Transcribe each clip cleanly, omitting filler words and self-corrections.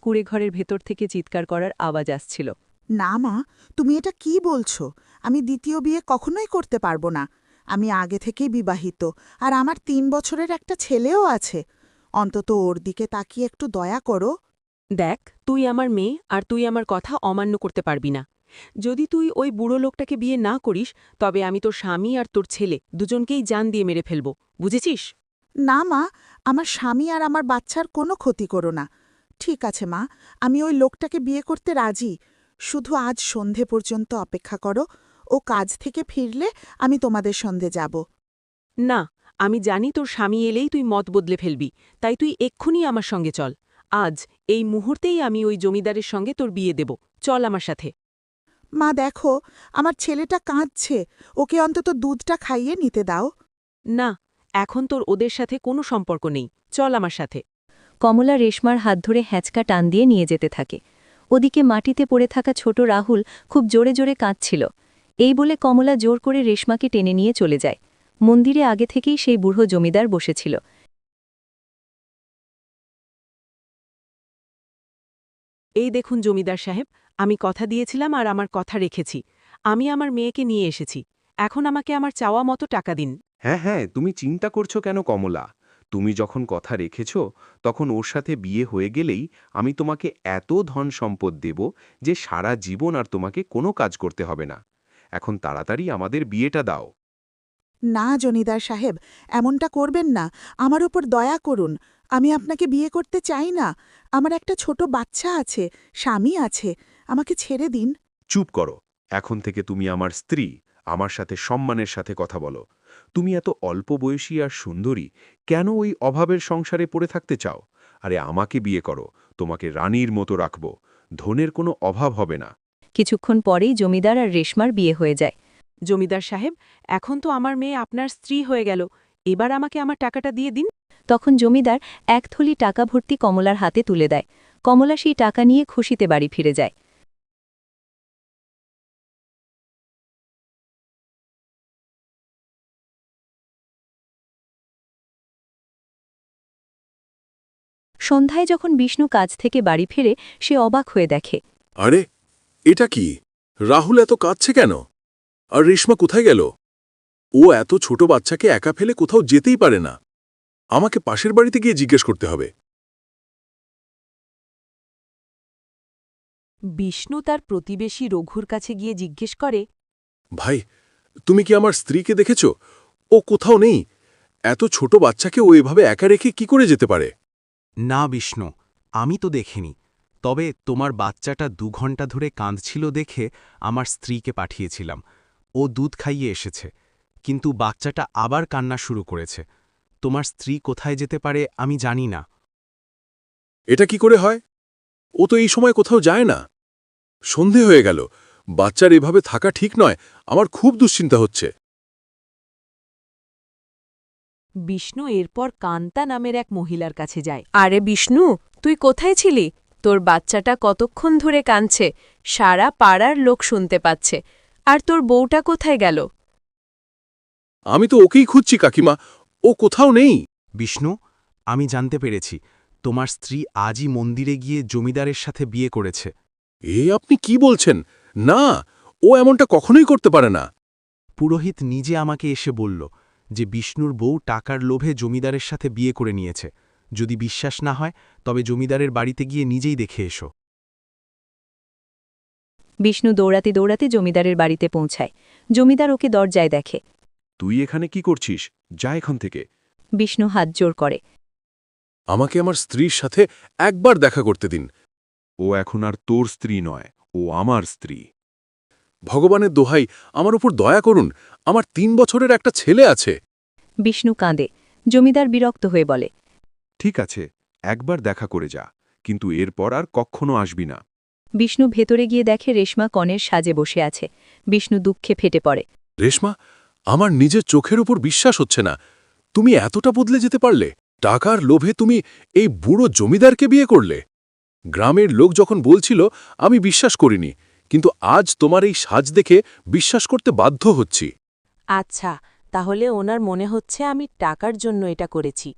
কুঁড়েঘরের ভেতর থেকে চিৎকার করার আওয়াজ আসছিল। না মা, তুমি এটা কি বলছো? আমি দ্বিতীয় বিয়ে কখনোই করতে পারবো না। আমি আগে থেকেই বিবাহিত, আর আমার ৩ বছরের একটা ছেলেও আছে। অন্তত ওর দিকে তাকিয়ে একটু দয়া করো। দেখ, তুই আমার মেয়ে আর তুই আমার কথা অমান্য করতে পারবি না। যদি তুই ওই বুড়ো লোকটাকে বিয়ে না করিস, তবে আমি তোর স্বামী আর তোর ছেলে দুজনকেই জান দিয়ে মেরে ফেলব, বুঝেছিস? না মা, আমার স্বামী আর আমার বাচ্চার কোনো ক্ষতি করো না। ঠিক আছে মা, আমি ওই লোকটাকে বিয়ে করতে রাজি। শুধু আজ সন্ধে পর্যন্ত অপেক্ষা করো। ও কাজ থেকে ফিরলে আমি তোমাদের সঙ্গে যাব। না, আমি জানি তোর স্বামী এলেই তুই মত বদলে ফেলবি, তাই তুই এক্ষুনি আমার সঙ্গে চল। আজ এই মুহূর্তেই আমি ওই জমিদারের সঙ্গে তোর বিয়ে দেব। চল আমার সাথে। মা দেখো, আমার ছেলেটা কাঁদছে। ওকে অন্তত দুধটা খাইয়ে নিতে দাও। না, এখন তোর ওদের সাথে কোনো সম্পর্ক নেই। চল আমার সাথে। কমলা রেশমার হাত ধরে হ্যাঁচকা টান দিয়ে নিয়ে যেতে থাকে। ওদিকে মাটিতে পড়ে থাকা ছোট রাহুল খুব জোরে জোরে কাঁদছিল। এই বলে কমলা জোর করে রেশমাকে টেনে নিয়ে চলে যায়। মন্দিরে আগে থেকেই সেই বুড়ো জমিদার বসেছিল। এই দেখুন জমিদার সাহেব, আমি কথা দিয়েছিলাম আর আমার কথা রেখেছি। আমি আমার মেয়েকে নিয়ে এসেছি। এখন আমাকে আমার চাওয়া মতো টাকা দিন। হ্যাঁ হ্যাঁ, তুমি চিন্তা করছো কেন কমলা? তুমি যখন কথা রেখেছ, তখন ওর সাথে বিয়ে হয়ে গেলেই আমি তোমাকে এত ধন সম্পদ দেব যে সারা জীবন আর তোমাকে কোনো কাজ করতে হবে না। এখন তাড়াতাড়ি আমাদের বিয়েটা দাও। না জমিদার সাহেব, এমনটা করবেন না। আমার উপর দয়া করুন। আমি আপনাকে বিয়ে করতে চাই না। আমার একটা ছোট বাচ্চা আছে, স্বামী আছে। আমাকে ছেড়ে দিন। চুপ করো। এখন থেকে তুমি আমার স্ত্রী। আমার সাথে সম্মানের সাথে কথা বলো। তুমি এত অল্প বয়সী আর সুন্দরী, কেন ওই অভাবের সংসারে পড়ে থাকতে চাও? আরে আমাকে বিয়ে করো, তোমাকে রানীর মতো রাখব। ধনের কোনো অভাব হবে না। কিছুক্ষণ পরেই জমিদার আর রেশমার বিয়ে হয়ে যায়। জমিদার সাহেব, এখন তো আমার মেয়ে আপনার স্ত্রী হয়ে গেল। এবার আমাকে আমার টাকাটা দিয়ে দিন। তখন জমিদার এক থলি টাকা ভর্তি কমলার হাতে তুলে দেয়। কমলা সেই টাকা নিয়ে খুশিতে বাড়ি ফিরে যায়। সন্ধ্যায় যখন বিষ্ণু কাজ থেকে বাড়ি ফিরে, সে অবাক হয়ে দেখে। আরে, এটা কি? রাহুল এত কাঁদছে কেন? আর রেশমা কোথায় গেল? ও এত ছোট বাচ্চাকে একা ফেলে কোথাও যেতেই পারে না। আমাকে পাশের বাড়িতে গিয়ে জিজ্ঞেস করতে হবে। বিষ্ণু তার প্রতিবেশী রঘুর কাছে গিয়ে জিজ্ঞেস করে, ভাই, তুমি কি আমার স্ত্রীকে দেখেছ? ও কোথাও নেই। এত ছোট বাচ্চাকে ও এভাবে একা রেখে কি করে যেতে পারে? না বিষ্ণু, আমি তো দেখিনি। তবে তোমার বাচ্চাটা ২ ঘন্টা ধরে কাঁদছিল দেখে আমার স্ত্রীকে পাঠিয়েছিলাম। ও দুধ খাইয়ে এসেছে, কিন্তু বাচ্চাটা আবার কান্না শুরু করেছে। তোমার স্ত্রী কোথায় যেতে পারে আমি জানি না। এটা কি করে হয়? ও তো এই সময় কোথাও যায় না। সন্ধে হয়ে গেল। বাচ্চার এভাবে থাকা ঠিক নয়। আমার খুব দুশ্চিন্তা হচ্ছে। বিষ্ণু এরপর কান্তা নামের এক মহিলার কাছে যায়। আরে বিষ্ণু, তুই কোথায় ছিলি? তোর বাচ্চাটা কতক্ষণ ধরে কাঁদছে, সারা পাড়ার লোক শুনতে পাচ্ছে। আর তোর বউটা কোথায় গেল? আমি তো ওকেই খুঁজছি কাকিমা। ও কোথাও নেই। বিষ্ণু, আমি জানতে পেরেছি তোমার স্ত্রী আজই মন্দিরে গিয়ে জমিদারের সাথে বিয়ে করেছে। আপনি কি বলছেন? না, ও এমনটা কখনোই করতে পারে না। পুরোহিত নিজে আমাকে এসে বলল যে বিষ্ণুর বউ টাকার লোভে জমিদারের সাথে বিয়ে করে নিয়েছে। যদি বিশ্বাস না হয় তবে জমিদারের বাড়িতে গিয়ে নিজেই দেখে এসো। বিষ্ণু দৌড়াতে দৌড়াতে জমিদারের বাড়িতে পৌঁছায়। জমিদার ওকে দরজায় দেখে। তুই এখানে কি করছিস? যা এখান থেকে। বিষ্ণু হাত জোর করে। আমাকে আমার স্ত্রীর সাথে একবার দেখা করতে দিন। ও এখন আর তোর স্ত্রী নয়, ও আমার স্ত্রী। ভগবানের দোহাই, আমার উপর দয়া করুন। আমার ৩ বছরের একটা ছেলে আছে। বিষ্ণু কাঁদে। জমিদার বিরক্ত হয়ে বলে, ঠিক আছে, একবার দেখা করে যা, কিন্তু এরপর আর কখনো আসবি না। বিষ্ণু ভেতরে গিয়ে দেখে রেশমা কনের সাজে বসে আছে। বিষ্ণু দুঃখে ফেটে পড়ে। রেশমা, আমার নিজের চোখের উপর বিশ্বাস হচ্ছে না। তুমি এতটা বদলে যেতে পারলে? টাকার লোভে তুমি এই বুড়ো জমিদারকে বিয়ে করলে? গ্রামের লোক যখন বলছিল আমি বিশ্বাস করিনি, কিন্তু আজ তোমার এই সাজ দেখে বিশ্বাস করতে বাধ্য হচ্ছি। আচ্ছা, তাহলে ওনার মনে হচ্ছে আমি টাকার জন্য এটা করেছি।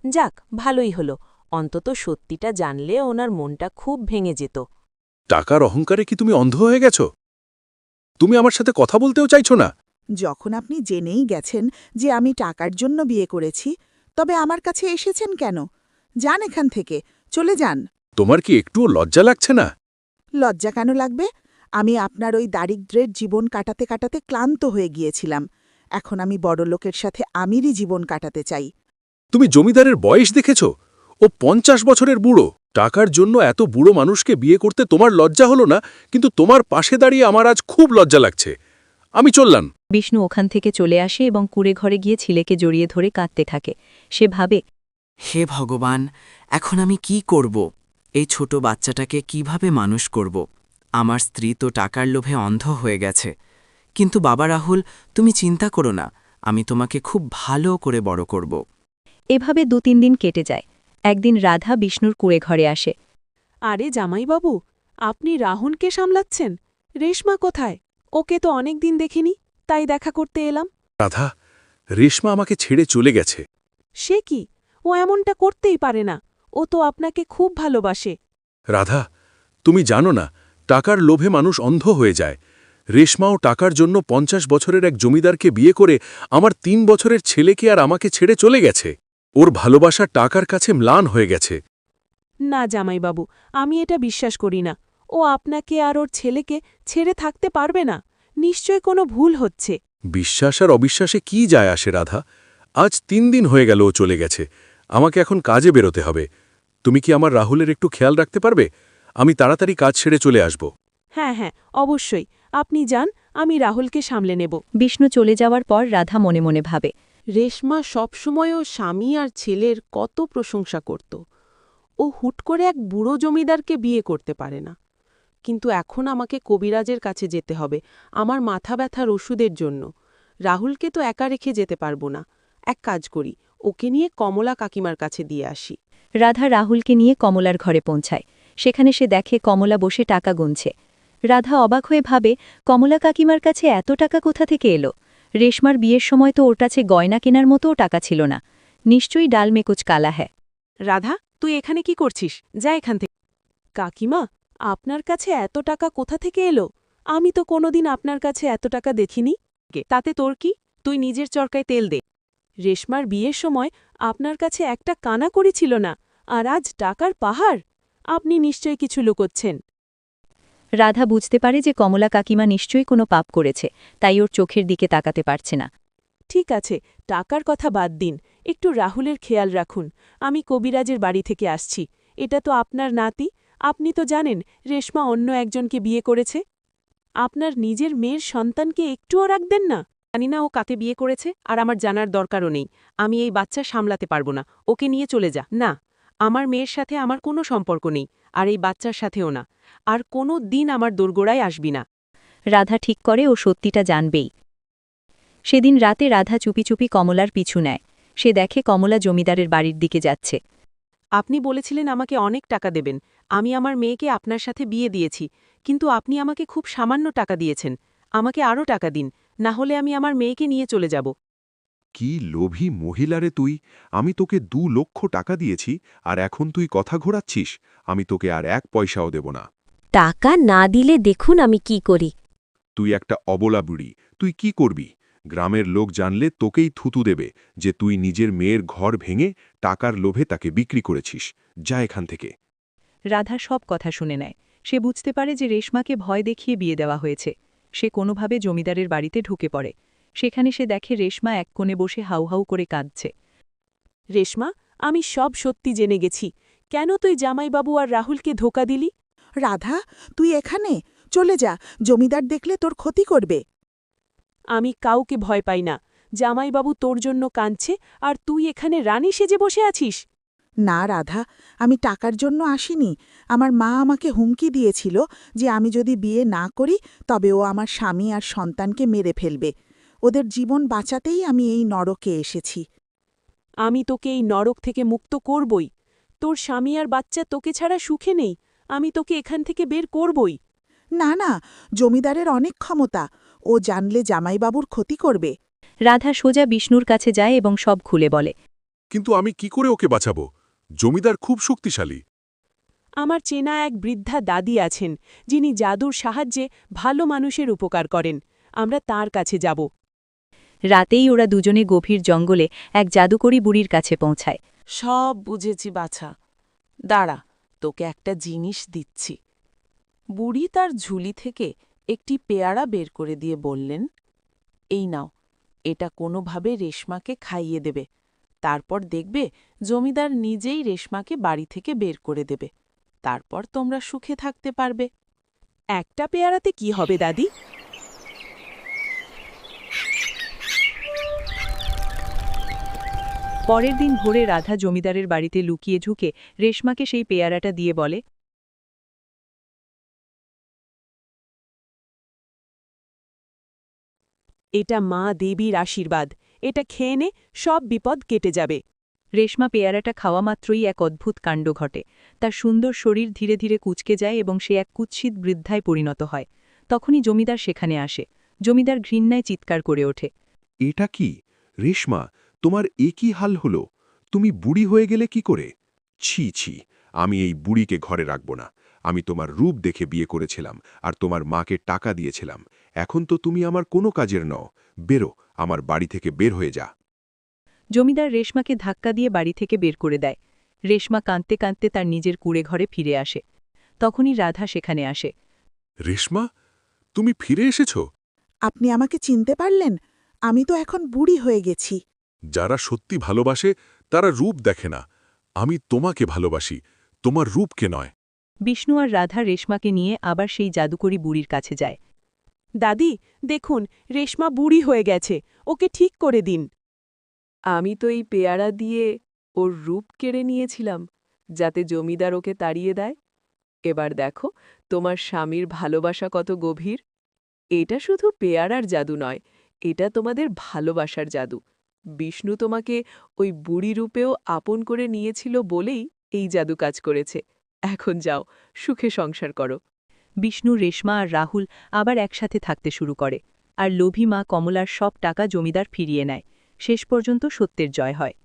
যাক, ভালোই হলো। অন্তত সত্যিটা জানলে ওনার মনটা খুব ভেঙে যেত। টাকার অহংকারে কি তুমি অন্ধ হয়ে গেছ? তুমি আমার সাথে কথা বলতেও চাইছো না? যখন আপনি জেনেই গেছেন যে আমি টাকার জন্য বিয়ে করেছি, তবে আমার কাছে এসেছেন কেন? যান এখান থেকে, চলে যান। তোমার কি একটুও লজ্জা লাগছে না? লজ্জা কেন লাগবে? আমি আপনার ওই দারিদ্র্যের জীবন কাটাতে কাটাতে ক্লান্ত হয়ে গিয়েছিলাম। এখন আমি বড়লোকের সাথে আমিরই জীবন কাটাতে চাই। তুমি জমিদারের বয়স দেখেছ? ও ৫০ বছরের বুড়ো। টাকার জন্য এত বুড়ো মানুষকে বিয়ে করতে তোমার লজ্জা হলো না, কিন্তু তোমার পাশে দাঁড়িয়ে আমার আজ খুব লজ্জা লাগছে। আমি চললাম। বিষ্ণু ওখান থেকে চলে আসে এবং কুঁড়ে ঘরে গিয়ে ছেলেকে জড়িয়ে ধরে কাঁদতে থাকে। সে ভাবে, হে ভগবান, এখন আমি কি করব? এই ছোট বাচ্চাটাকে কিভাবে মানুষ করব? আমার স্ত্রী তো টাকার লোভে অন্ধ হয়ে গেছে। কিন্তু বাবা রাহুল, তুমি চিন্তা করো না, আমি তোমাকে খুব ভালো করে বড় করব। এভাবে ২-৩ দিন কেটে যায়। একদিন রাধা বিষ্ণুর কুঁড়ে ঘরে আসে। আরে জামাইবাবু, আপনি রাহুলকে সামলাচ্ছেন? রেশমা কোথায়? ওকে তো অনেক দিন দেখিনি, তাই দেখা করতে এলাম। রাধা, রেশমা আমাকে ছেড়ে চলে গেছে। সে কি? ও এমনটা করতেই পারে না। ও তো আপনাকে খুব ভালোবাসে। রাধা, তুমি জানো না, টাকার লোভে মানুষ অন্ধ হয়ে যায়। রেশমাও টাকার জন্য ৫০ বছরের এক জমিদারকে বিয়ে করে আমার ৩ বছরের ছেলেকে আর আমাকে ছেড়ে চলে গেছে। ওর ভালোবাসা টাকার কাছে ম্লান হয়ে গেছে। না জামাইবাবু, আমি এটা বিশ্বাস করি না। ও আপনাকে আর ওর ছেলেকে ছেড়ে থাকতে পারবে না। নিশ্চয় কোনো ভুল হচ্ছে। বিশ্বাস আর অবিশ্বাসে কি যায় আসে রাধা? আজ ৩ দিন হয়ে গেল ও চলে গেছে। আমাকে এখন কাজে বেরোতে হবে। তুমি কি আমার রাহুলের একটু খেয়াল রাখতে পারবে? আমি তাড়াতাড়ি কাজ ছেড়ে চলে আসব। হ্যাঁ হ্যাঁ, অবশ্যই। আপনি যান, আমি রাহুলকে সামলে নেব। বিষ্ণু চলে যাওয়ার পর রাধা মনে মনে ভাবে, রেশমা সবসময় ও স্বামী আর ছেলের কত প্রশংসা করত। ও হুট করে এক বুড়ো জমিদারকে বিয়ে করতে পারে না। কিন্তু এখন আমাকে কবিরাজের কাছে যেতে হবে আমার মাথা ব্যথার ওষুধের জন্য। রাহুলকে তো একা রেখে যেতে পারবো না। এক কাজ করি, ওকে নিয়ে কমলা কাকিমার কাছে দিয়ে আসি। রাধা রাহুলকে নিয়ে কমলার ঘরে পৌঁছায়। সেখানে সে দেখে কমলা বসে টাকা গুনছে। রাধা অবাক হয়ে ভাবে, কমলা কাকিমার কাছে এত টাকা কোথা থেকে এলো? রেশমার বিয়ের সময় তো ওর কাছে গয়না কেনার মতোও টাকা ছিল না। নিশ্চয়ই ডাল মে কুচ কালা হ্যায়। রাধা, তুই এখানে কি করছিস? যা এখান থেকে। কাকিমা, আপনার কাছে এত টাকা কোথা থেকে এলো? আমি তো কোনোদিন আপনার কাছে এত টাকা দেখিনি। তাতে তোর কি? তুই নিজের চরকায় তেল দে। রেশমার বিয়ের সময় আপনার কাছে একটা কানা করি ছিল না, আর আজ টাকার পাহাড়। আপনি নিশ্চয়ই কিছু লুকোচ্ছেন। রাধা বুঝতে পারে যে কমলা কাকিমা নিশ্চয়ই কোনো পাপ করেছে, তাই ওর চোখের দিকে তাকাতে পারছে না। ঠিক আছে, টাকার কথা বাদ দিন, একটু রাহুলের খেয়াল রাখুন। আমি কবিরাজের বাড়ি থেকে আসছি। এটা তো আপনার নাতি। আপনি তো জানেন রেশমা অন্য একজনকে বিয়ে করেছে। আপনার নিজের মেয়ের সন্তানকে একটুও রাখবেন না? জানি না ও কাকে বিয়ে করেছে, আর আমার জানার দরকারও নেই। আমি এই বাচ্চা সামলাতে পারবো না। ওকে নিয়ে চলে যা। না, আমার মেয়ের সাথে আমার কোনো সম্পর্ক নেই, আর এই বাচ্চার সাথেও না। আর কোনো দিন আমার দোরগোড়ায় আসবি না। রাধা ঠিক করে ও সত্যিটা জানবেই। সেদিন রাতে রাধা চুপি চুপি কমলার পিছু নেয়। সে দেখে কমলা জমিদারের বাড়ির দিকে যাচ্ছে। আপনি বলেছিলেন আমাকে অনেক টাকা দেবেন। আমি আমার মেয়েকে আপনার সাথে বিয়ে দিয়েছি, কিন্তু আপনি আমাকে খুব সামান্য টাকা দিয়েছেন। আমাকে আরও টাকা দিন, না হলে আমি আমার মেয়েকে নিয়ে চলে যাব। কি লোভী মহিলারে তুই! আমি তোকে ২ লক্ষ টাকা দিয়েছি, আর এখন তুই কথা ঘোরাচ্ছিস? আমি তোকে আর ১ পয়সাও দেব না। টাকা না দিলে দেখুন আমি কি করি। তুই একটা অবলা বুড়ি, তুই কি করবি? গ্রামের লোক জানলে তোকেই থুতু দেবে যে তুই নিজের মেয়ের ঘর ভেঙে টাকার লোভে তাকে বিক্রি করেছিস। যা এখান থেকে। রাধা সব কথা শুনে নেয়। সে বুঝতে পারে যে রেশমাকে ভয় দেখিয়ে বিয়ে দেওয়া হয়েছে। সে কোনোভাবে জমিদারের বাড়িতে ঢুকে পড়ে। সেখানে সে দেখে রেশমা এক কোণে বসে হাউ হাউ করে কাঁদছে। রেশমা, আমি সব সত্যি জেনে গেছি। কেন তুই জামাইবাবু আর রাহুলকে ধোকা দিলি? রাধা, তুই এখানে চলে যা। জমিদার দেখলে তোর ক্ষতি করবে। আমি কাউকে ভয় পাই না। জামাইবাবু তোর জন্য কাঁদছে, আর তুই এখানে রানী সেজে বসে আছিস। না রাধা, আমি টাকার জন্য আসিনি। আমার মা আমাকে হুমকি দিয়েছিল যে আমি যদি বিয়ে না করি তবে ও আমার স্বামী আর সন্তানকে মেরে ফেলবে। ওদের জীবন বাঁচাতেই আমি এই নরকে এসেছি। আমি তোকে এই নরক থেকে মুক্ত করবই। তোর স্বামী আর বাচ্চা তোকে ছাড়া সুখে নেই। আমি তোকে এখান থেকে বের করবই। না না, জমিদারের অনেক ক্ষমতা। ও জানলে জামাইবাবুর ক্ষতি করবে। রাধা সোজা বিষ্ণুর কাছে যায় এবং সব খুলে বলে। কিন্তু আমি কি করে ওকে বাঁচাবো? জমিদার খুব শক্তিশালী। আমার চেনা এক বৃদ্ধা দাদি আছেন যিনি জাদুর সাহায্যে ভালো মানুষের উপকার করেন। আমরা তার কাছে যাব। রাতেই ওরা দুজনে গভীর জঙ্গলে এক জাদুকরী বুড়ির কাছে পৌঁছায়। সব বুঝেছি বাছা, দাঁড়া, তোকে একটা জিনিস দিচ্ছি। বুড়ি তার ঝুলি থেকে একটি পেয়ারা বের করে দিয়ে বললেন, এই নাও, এটা কোনোভাবে রেশমাকে খাইয়ে দেবে। তারপর দেখবে জমিদার নিজেই রেশমাকে বাড়ি থেকে বের করে দেবে। তারপর তোমরা সুখে থাকতে পারবে। একটা পেয়ারাতে কি হবে দাদি? পরের দিন ভোরে রাধা জমিদারের বাড়িতে লুকিয়ে ঝুঁকে রেশমাকে সেই পেয়ারাটা দিয়ে বলে, এটা মা দেবীর আশীর্বাদ। এটা খেয়ে নে, সব বিপদ কেটে যাবে। রেশমা পেয়ারাটা খাওয়া মাত্রই এক অদ্ভুত কাণ্ড ঘটে। তার সুন্দর শরীর ধীরে ধীরে কুঁচকে যায় এবং সে এক কুৎসিত বৃদ্ধায় পরিণত হয়। তখনই জমিদার সেখানে আসে। জমিদার ঘৃণায় চিৎকার করে ওঠে। এটা কি রেশমা, তোমার এ কি হাল হলো? তুমি বুড়ি হয়ে গেলে কি করে? ছি ছি, আমি এই বুড়িকে ঘরে রাখব না। আমি তোমার রূপ দেখে বিয়ে করেছিলাম আর তোমার মাকে টাকা দিয়েছিলাম। এখন তো তুমি আমার কোনো কাজের নও। বেরো, আমার বাড়ি থেকে বের হয়ে যা। জমিদার রেশমাকে ধাক্কা দিয়ে বাড়ি থেকে বের করে দেয়। রেশমা কাঁদতে কাঁদতে তার নিজের কুঁড়ে ঘরে ফিরে আসে। তখনই রাধা সেখানে আসে। রেশমা, তুমি ফিরে এসেছ? আপনি আমাকে চিনতে পারলেন? আমি তো এখন বুড়ি হয়ে গেছি। যারা সত্যি ভালোবাসে তারা রূপ দেখে না। আমি তোমাকে ভালোবাসি, তোমার রূপকে নয়। বিষ্ণু আর রাধা রেশমাকে নিয়ে আবার সেই জাদুকরী বুড়ির কাছে যায়। দাদি, দেখুন, রেশমা বুড়ি হয়ে গেছে। ওকে ঠিক করে দিন। আমি তো এই পেয়ারা দিয়ে ওর রূপ কেড়ে নিয়েছিলাম, যাতে জমিদার ওকে তাড়িয়ে দেয়। এবার দেখো তোমার স্বামীর ভালোবাসা কত গভীর। এটা শুধু পেয়ারার জাদু নয়, এটা তোমাদের ভালোবাসার জাদু। বিষ্ণু তোমাকে ওই বুড়ি রূপেও আপন করে নিয়েছিল বলেই এই জাদু কাজ করেছে। এখন যাও, সুখে সংসার করো। বিষ্ণু, রেশমা আর রাহুল আবার একসাথে থাকতে শুরু করে, আর লোভী মা কমলার সব টাকা জমিদার ফিরিয়ে নেয়। শেষ পর্যন্ত সত্যের জয় হয়।